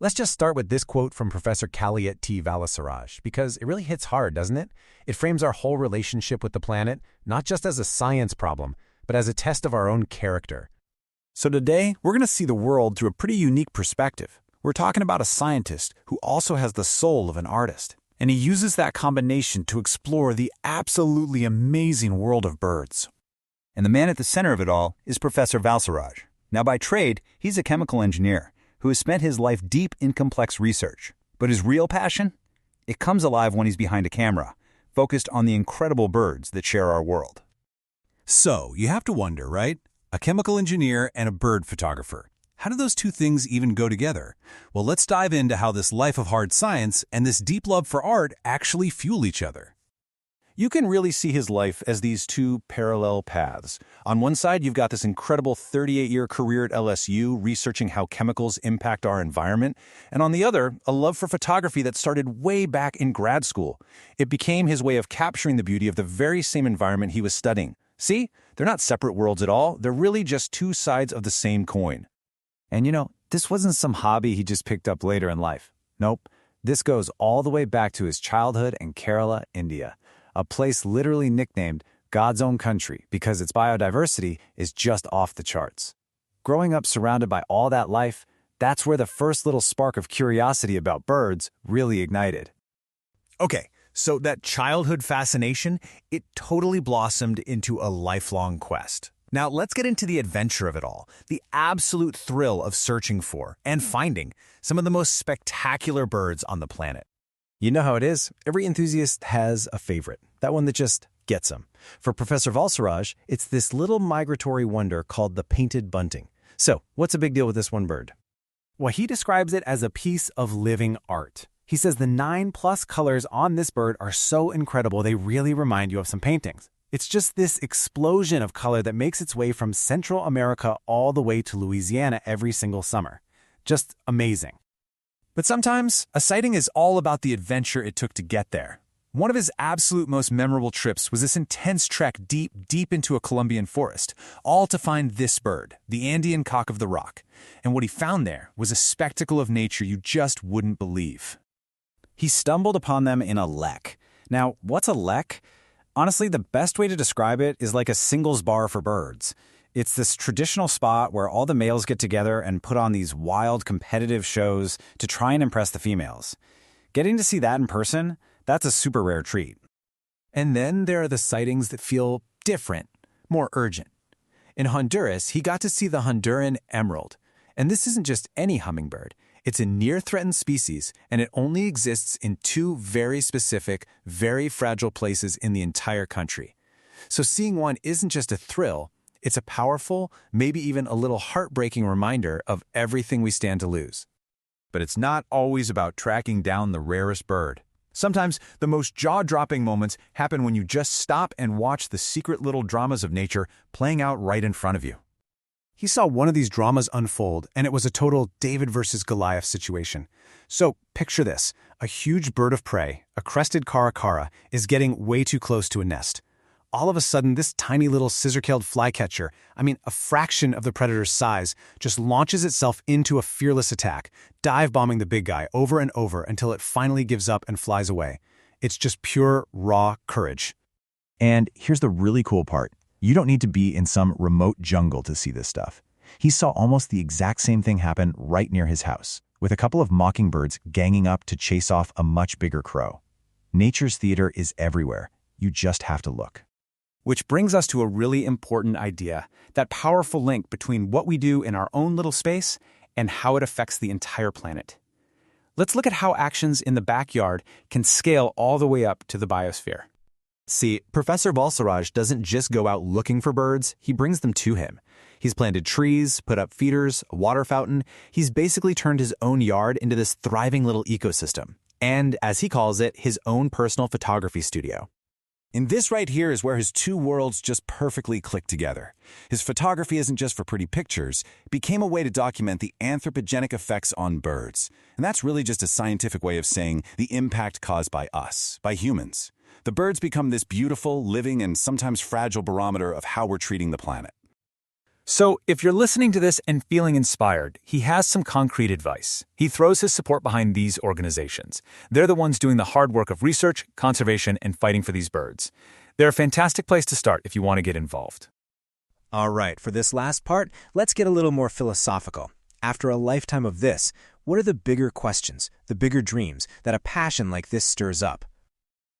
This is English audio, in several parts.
Let's just start with this quote from Professor Kaliat T. Valasaraj, because it really hits hard, doesn't it? It frames our whole relationship with the planet, not just as a science problem, but as a test of our own character. So today, we're going to see the world through a pretty unique perspective. We're talking about a scientist who also has the soul of an artist, and he uses that combination to explore the absolutely amazing world of birds. And the man at the center of it all is Professor Valasaraj. Now, by trade, he's a chemical engineer who has spent his life deep in complex research. But his real passion? It comes alive when he's behind a camera, focused on the incredible birds that share our world. So, you have to wonder, right? A chemical engineer and a bird photographer. How do those two things even go together? Well, let's dive into how this life of hard science and this deep love for art actually fuel each other. You can really see his life as these two parallel paths. On one side, you've got this incredible 38-year career at LSU researching how chemicals impact our environment, and on the other, a love for photography that started way back in grad school. It became his way of capturing the beauty of the very same environment he was studying. See? They're not separate worlds at all. They're really just two sides of the same coin. And this wasn't some hobby he just picked up later in life. Nope. This goes all the way back to his childhood in Kerala, India. A place literally nicknamed God's own country because its biodiversity is just off the charts. Growing up surrounded by all that life, that's where the first little spark of curiosity about birds really ignited. Okay, so that childhood fascination, it totally blossomed into a lifelong quest. Now, let's get into the adventure of it all, the absolute thrill of searching for and finding some of the most spectacular birds on the planet. You know how it is. Every enthusiast has a favorite, that one that just gets them. For Professor Valasaraj, it's this little migratory wonder called the painted bunting. So, what's the big deal with this one bird? Well, he describes it as a piece of living art. He says the 9+ colors on this bird are so incredible they really remind you of some paintings. It's just this explosion of color that makes its way from Central America all the way to Louisiana every single summer. Just amazing. But sometimes, a sighting is all about the adventure it took to get there. One of his absolute most memorable trips was this intense trek deep into a Colombian forest, all to find this bird, the Andean cock of the rock. And what he found there was a spectacle of nature you just wouldn't believe. He stumbled upon them in a lek. Now, what's a lek? Honestly, the best way to describe it is like a singles bar for birds. It's this traditional spot where all the males get together and put on these wild competitive shows to try and impress the females. Getting to see that in person, that's a super rare treat. And then there are the sightings that feel different, more urgent. In Honduras, he got to see the Honduran emerald. And this isn't just any hummingbird. It's a near-threatened species, and it only exists in 2 very specific, very fragile places in the entire country. So seeing one isn't just a thrill, it's a powerful, maybe even a little heartbreaking reminder of everything we stand to lose. But it's not always about tracking down the rarest bird. Sometimes the most jaw-dropping moments happen when you just stop and watch the secret little dramas of nature playing out right in front of you. He saw one of these dramas unfold, and it was a total David versus Goliath situation. So picture this. A huge bird of prey, a crested caracara, is getting way too close to a nest. All of a sudden, this tiny little scissor-tailed flycatcher, a fraction of the predator's size, just launches itself into a fearless attack, dive-bombing the big guy over and over until it finally gives up and flies away. It's just pure, raw courage. And here's the really cool part. You don't need to be in some remote jungle to see this stuff. He saw almost the exact same thing happen right near his house, with a couple of mockingbirds ganging up to chase off a much bigger crow. Nature's theater is everywhere. You just have to look. Which brings us to a really important idea, that powerful link between what we do in our own little space and how it affects the entire planet. Let's look at how actions in the backyard can scale all the way up to the biosphere. See, Professor Valasaraj doesn't just go out looking for birds, he brings them to him. He's planted trees, put up feeders, a water fountain. He's basically turned his own yard into this thriving little ecosystem. And, as he calls it, his own personal photography studio. And this right here is where his two worlds just perfectly click together. His photography isn't just for pretty pictures, it became a way to document the anthropogenic effects on birds. And that's really just a scientific way of saying the impact caused by us, by humans. The birds become this beautiful, living, and sometimes fragile barometer of how we're treating the planet. So, if you're listening to this and feeling inspired, he has some concrete advice. He throws his support behind these organizations. They're the ones doing the hard work of research, conservation, and fighting for these birds. They're a fantastic place to start if you want to get involved. All right, for this last part, let's get a little more philosophical. After a lifetime of this, what are the bigger questions, the bigger dreams that a passion like this stirs up?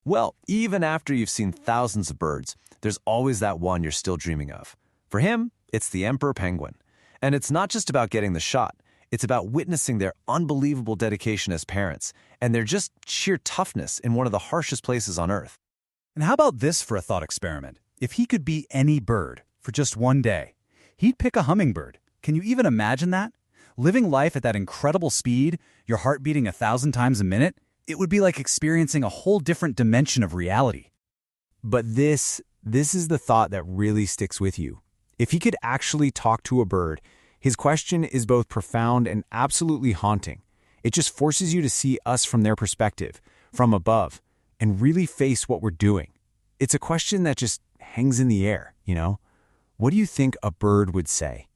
Well, even after you've seen thousands of birds, there's always that one you're still dreaming of. For him, it's the emperor penguin. And it's not just about getting the shot. It's about witnessing their unbelievable dedication as parents and their just sheer toughness in one of the harshest places on Earth. And how about this for a thought experiment? If he could be any bird for just one day, he'd pick a hummingbird. Can you even imagine that? Living life at that incredible speed, your heart beating 1,000 times a minute, it would be like experiencing a whole different dimension of reality. But this is the thought that really sticks with you. If he could actually talk to a bird, his question is both profound and absolutely haunting. It just forces you to see us from their perspective, from above, and really face what we're doing. It's a question that just hangs in the air, you know? What do you think a bird would say?